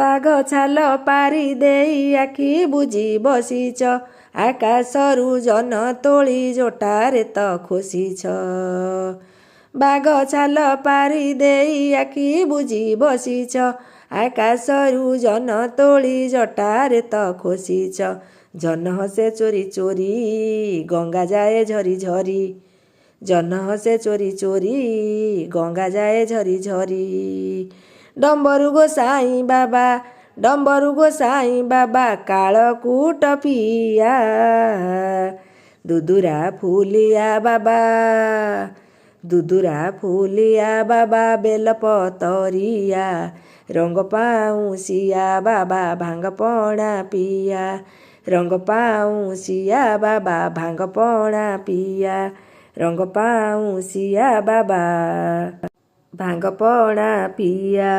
ବାଘ ଛାଲ ପାରି ଦେଇ ଆଖି ବୁଜି ବସିଛ, ଆକାଶରୁ ଜହ୍ନ ତୋଳି ଜଟାରେ ତ ଖୋସିଛ। ବାଘ ଛାଲ ପାରି ଦେଇ ଆଖି ବୁଜି ବସିଛ, ଆକାଶରୁ ଜହ୍ନ ତୋଳି ଜଟାରେ ତ ଖୋସିଛ। ଜହ୍ନ ହସେ ଚୋରି ଚୋରି ଗଙ୍ଗା ଯାଏ ଝରି ଝରି, ଜହ୍ନ ହସେ ଚୋରି ଚୋରି ଗଙ୍ଗା ଯାଏ ଝରି ଝରି। ଡମ୍ବରୁ ଗୋସାଇଁ ବାବା, ଡମ୍ବରୁ ଗୋସାଇଁ ବାବା କାଳକୂଟ ପିଆ, ଦୁଦୁରା ଫୁଲିଆ ବାବା, ଦୁଦୁରା ଫୁଲିଆ ବାବା ବେଲପତରିଆ, ରଙ୍ଗ ପାଉଁଶିଆ ବାବା ଭାଙ୍ଗ ପଣା ପିଆ, ରଙ୍ଗ ପାଉଁଶିଆ ବାବା ଭାଙ୍ଗ ପଣା ପିଆ, ରଙ୍ଗ ପାଉଁଶିଆ ବାବା ଭାଙ୍ଗ ପଣା ପିଆ।